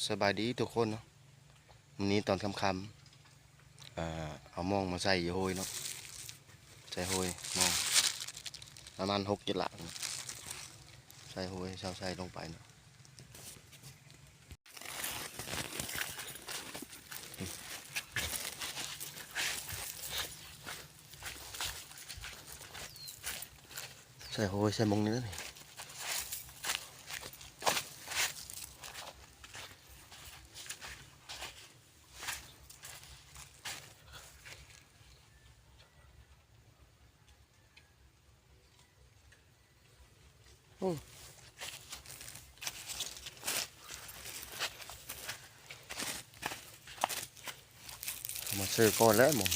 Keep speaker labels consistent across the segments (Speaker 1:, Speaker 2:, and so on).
Speaker 1: สบายดีทุกคนเนาะวันนี้ตอนค่ำๆเอามองมาใส่โฮยเนาะใส่โฮยมองประมาณ6 กิโลใส่โฮยเช้าใส่ลงไปเนาะใส่โฮยใส่มงนี้นะนี่อืมมาซื้อก่อนแล้วมง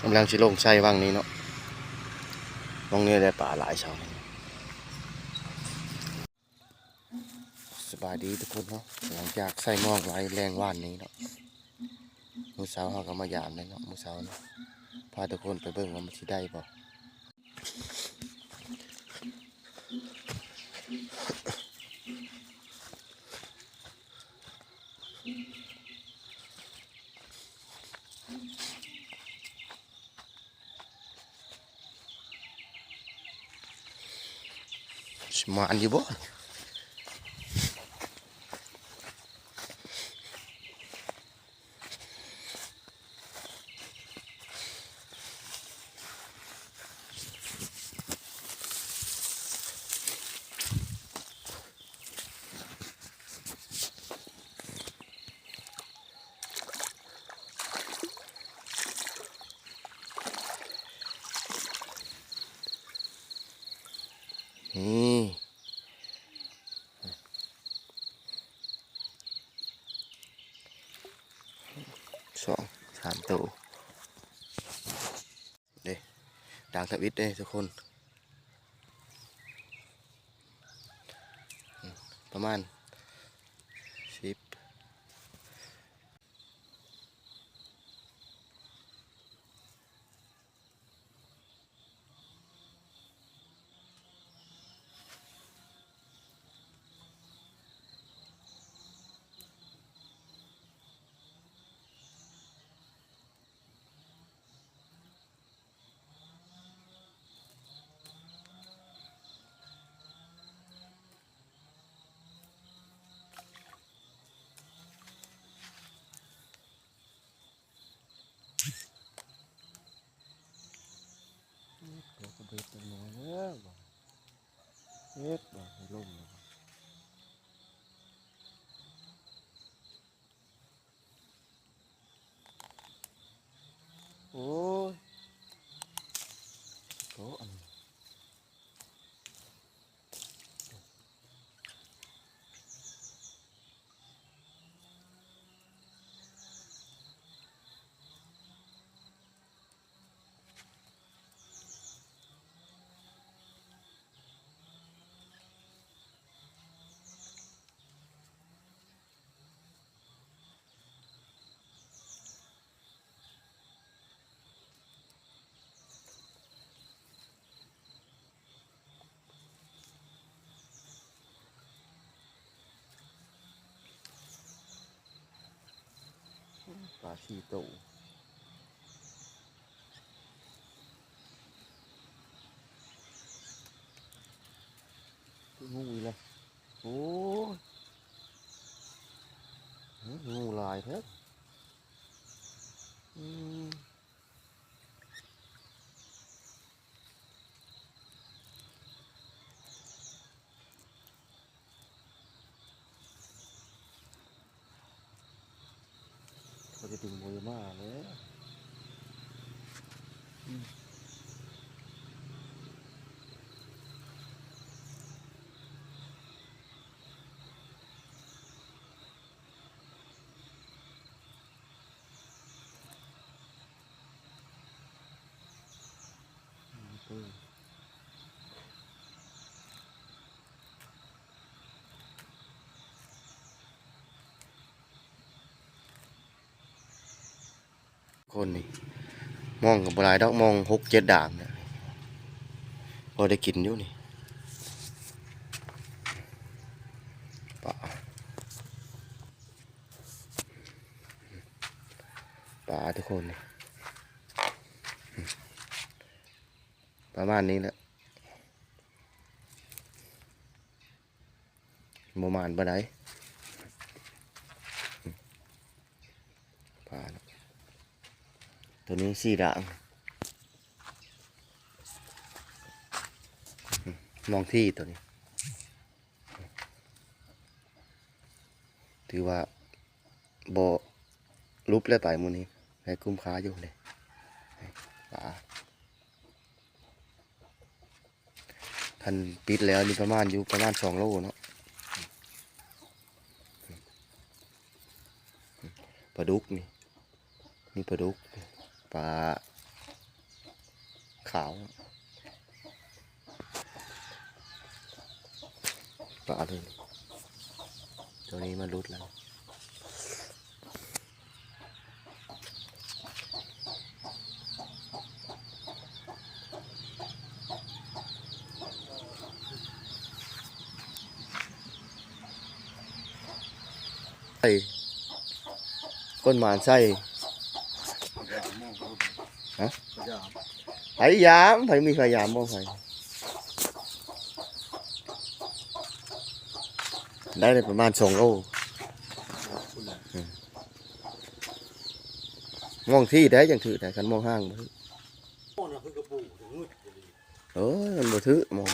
Speaker 1: กำลังสิลงใส่ว่างนี้เนาะว่างนี้ได้ปลาหลายเช้าสบายดีทุกคนเนาะหลังจากใส่หม้อไว้แรงว่านนี้เนาะมื้อเช้าเราก็มายามเลยเนาะมื้อเช้าเนาะพาทุกคนไปเบิ่งว่ามันสิได้บ่สิมาอันอยู่บ่นี่สองสามตัวเด้ด่างสวิตเด้ทุกคนประมาณ10ตัวกระเบ็ดตัวน้อยแล้วเฮ็ดบ่ให้ลงเลยโอ้ยโตอันปลาชีโตงูอีกแล้วโอ้ยงูลายแท้อืมเขาจะดึงมวยมาเลยคนนี่มองกับปลายดอกมอง6-7ด่างเนี่ยพอได้กินอยู่นี่ปลาปลาทุกคนนี่ประมาณนี้แหละประมาณปลาไหนปลาตัวนี้4ด่างมองที่ตัวนี้ถือว่าบ่ลุบแล้วไปมื้อนี้ให้คุ้มค่าอยู่เลยปลาคันปิดแล้วนี่ประมาณอยู่ประมาณ2 โลเนาะปลาดุกนี่ปลาดุกปลา ขาวปลาเลยตัวนี้มันรุดแล้วใส่ก้นหมานใส่ฮะไผ่ยามไผ่มีไผ่ยามบ่ไผ่ได้เลยประมาณ2 โลมองที่ได้จังถือแต่คันมองห้างบ่ถือเอ้ยมันบ่ถือมอง